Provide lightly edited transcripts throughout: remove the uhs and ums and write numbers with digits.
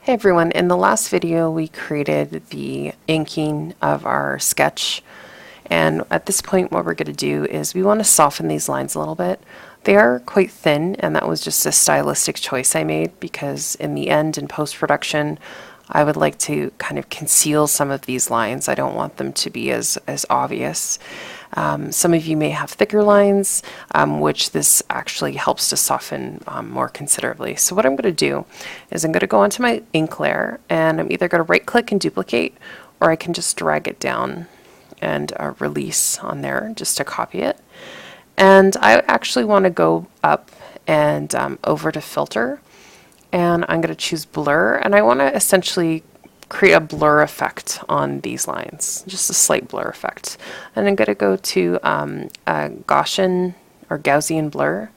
Hey everyone, in the last video we created the inking of our sketch, and at this point what we're going to do is we want to soften these lines a little bit. They are quite thin, and that was just a stylistic choice I made because in the end, in post-production, I would like to kind of conceal some of these lines. I don't want them to be as obvious. Some of you may have thicker lines, which this actually helps to soften more considerably. So what I'm going to do is I'm going to go onto my ink layer, and I'm either going to right click and duplicate, or I can just drag it down and release on there just to copy it. And I actually want to go up and over to filter, and I'm going to choose blur, and I want to essentially create a blur effect on these lines, just a slight blur effect. And I'm going to go to Gaussian or Gaussian blur.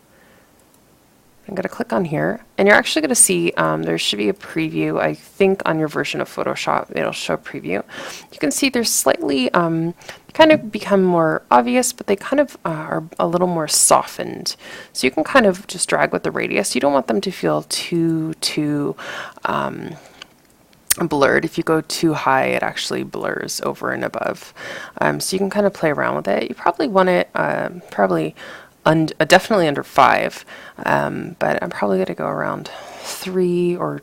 I'm going to click on here, and you're actually going to see there should be a preview. I think on your version of Photoshop it'll show a preview. You can see they're slightly kind of become more obvious, but they kind of are a little more softened. So you can kind of just drag with the radius. You don't want them to feel too blurred. If you go too high, it actually blurs over and above. So you can kind of play around with it. You probably want it definitely under 5, but I'm probably going to go around 3 or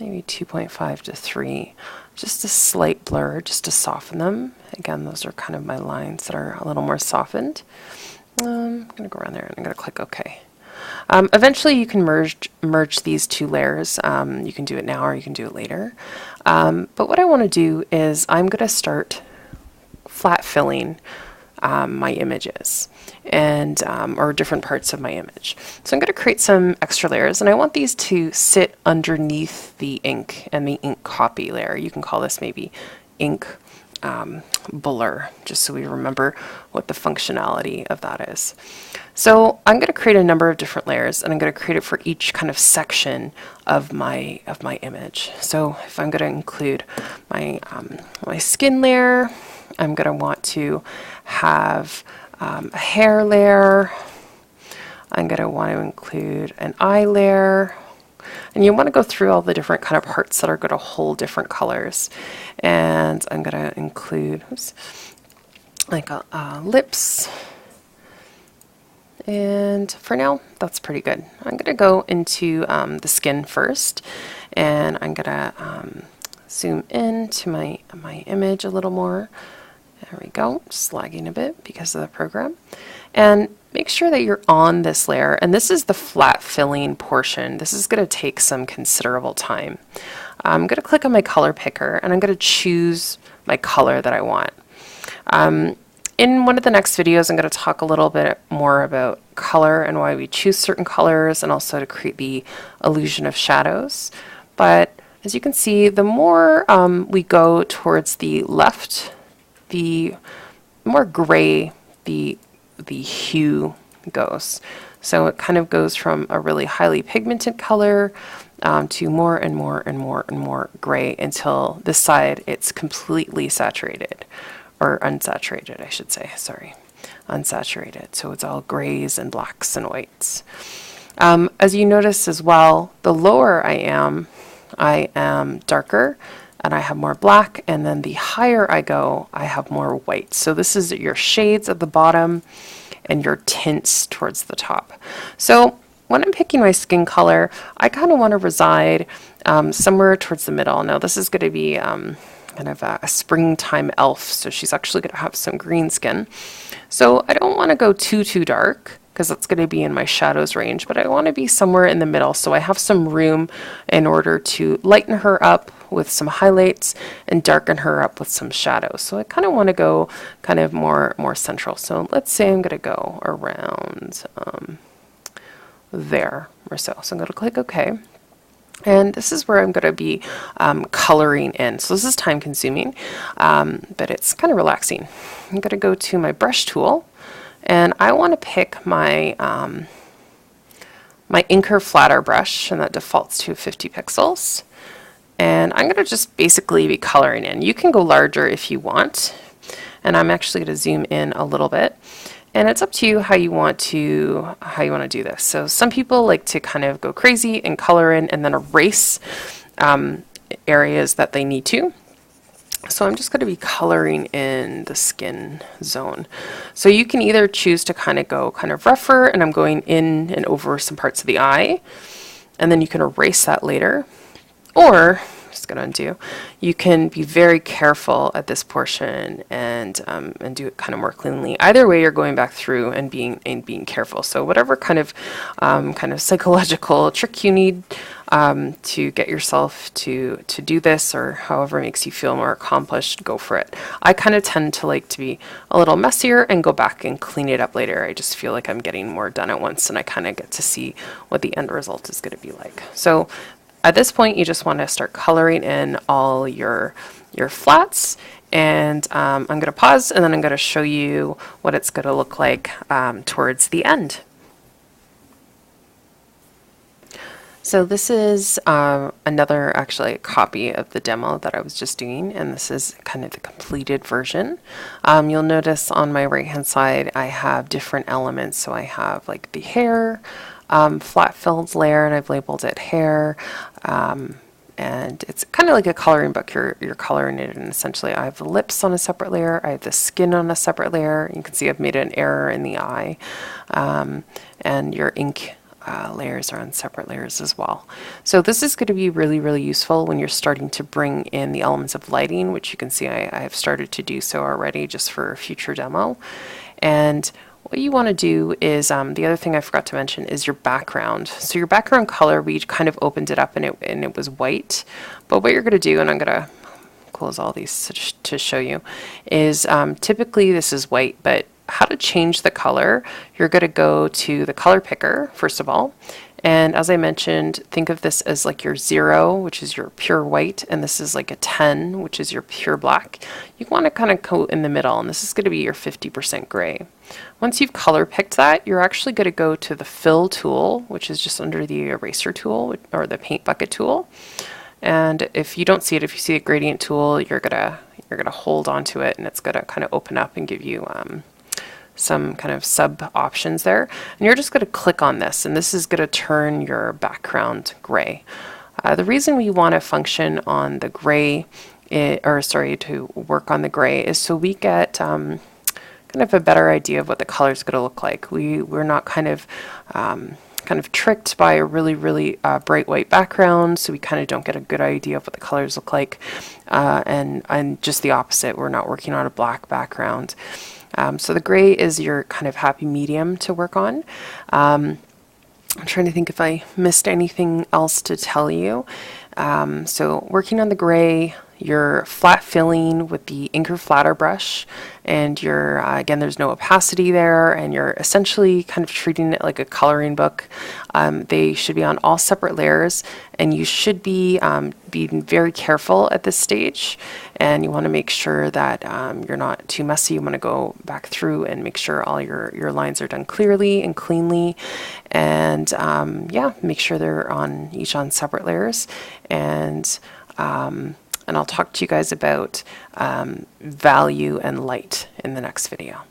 maybe 2.5 to 3. Just a slight blur, just to soften them. Again, those are kind of my lines that are a little more softened. I'm going to go around there and I'm going to click OK. Eventually you can merge these two layers. You can do it now or you can do it later. But what I want to do is I'm going to start flat filling my images and or different parts of my image. So I'm going to create some extra layers, and I want these to sit underneath the ink and the ink copy layer. You can call this maybe ink blur, just so we remember what the functionality of that is. So I'm going to create a number of different layers, and I'm going to create it for each kind of section of my image. So if I'm going to include my my skin layer, I'm going to want to have a hair layer. I'm going to want to include an eye layer. And you want to go through all the different kind of parts that are going to hold different colors. And I'm going to include like lips. And for now, that's pretty good. I'm going to go into the skin first, and I'm going to zoom in to my image a little more. There we go, just lagging a bit because of the program. And make sure that you're on this layer, and this is the flat filling portion. This is going to take some considerable time. I'm going to click on my color picker, and I'm going to choose my color that I want. In one of the next videos, I'm going to talk a little bit more about color and why we choose certain colors, and also to create the illusion of shadows. But as you can see, the more we go towards the left, the more gray the hue goes. So it kind of goes from a really highly pigmented color to more and more and more and more gray until this side it's completely saturated, or unsaturated I should say, sorry, unsaturated. So it's all grays and blacks and whites. As you notice as well, the lower I am darker, and I have more black, and then the higher I go, I have more white. So this is your shades at the bottom and your tints towards the top. So when I'm picking my skin color, I kind of want to reside somewhere towards the middle. Now this is going to be kind of a springtime elf, so she's actually going to have some green skin. So I don't want to go too dark, because that's going to be in my shadows range, but I want to be somewhere in the middle, so I have some room in order to lighten her up with some highlights and darken her up with some shadows. So I kind of want to go kind of more central. So let's say I'm going to go around there or so. So I'm going to click OK. And this is where I'm going to be coloring in. So this is time consuming, but it's kind of relaxing. I'm going to go to my brush tool, and I want to pick my my Inker flatter brush, and that defaults to 50 pixels. And I'm going to just basically be coloring in. You can go larger if you want, and I'm actually going to zoom in a little bit. And it's up to you how you want to do this. So some people like to kind of go crazy and color in and then erase areas that they need to. So I'm just going to be coloring in the skin zone. So you can either choose to kind of go kind of rougher, and I'm going in and over some parts of the eye, and then you can erase that later. Or just going to undo. You can be very careful at this portion and do it kind of more cleanly. Either way, you're going back through and being careful. So whatever kind of psychological trick you need to get yourself to do this, or however makes you feel more accomplished, go for it. I kind of tend to like to be a little messier and go back and clean it up later. I just feel like I'm getting more done at once, and I kind of get to see what the end result is going to be like. So at this point, you just want to start coloring in all your flats, and I'm going to pause, and then I'm going to show you what it's going to look like towards the end. So this is another actually copy of the demo that I was just doing, and this is kind of the completed version. You'll notice on my right hand side I have different elements. So I have like the hair, flat filled layer, and I've labeled it hair, and it's kind of like a coloring book. You're coloring it, and essentially I have the lips on a separate layer, I have the skin on a separate layer. You can see I've made an error in the eye, and your ink layers are on separate layers as well. So this is going to be really, really useful when you're starting to bring in the elements of lighting, which you can see I have started to do so already just for a future demo. And what you want to do is, the other thing I forgot to mention is your background. So your background color, we kind of opened it up and it was white. But what you're going to do, and I'm going to close all these to show you, is typically this is white, but how to change the color, you're going to go to the color picker, first of all. And as I mentioned, think of this as like your 0, which is your pure white, and this is like a 10, which is your pure black. You want to kind of go in the middle, and this is going to be your 50% gray. Once you've color picked that, you're actually going to go to the fill tool, which is just under the eraser tool or the paint bucket tool. And if you don't see it, if you see a gradient tool, you're gonna hold onto it, and it's gonna kind of open up and give you some kind of sub options there, and you're just going to click on this, and this is going to turn your background gray. The reason we want to function on the gray, to work on the gray, is so we get kind of a better idea of what the color is going to look like. We're not kind of tricked by a really, really bright white background, so we kind of don't get a good idea of what the colors look like, and just the opposite, we're not working on a black background. So the gray is your kind of happy medium to work on. I'm trying to think if I missed anything else to tell you. So working on the gray, you're flat filling with the Inker Flatter brush, and you're again, there's no opacity there, and you're essentially kind of treating it like a coloring book. They should be on all separate layers, and you should be being very careful at this stage, and you want to make sure that you're not too messy. You want to go back through and make sure all your lines are done clearly and cleanly, and yeah, make sure they're each on separate layers. And I'll talk to you guys about value and light in the next video.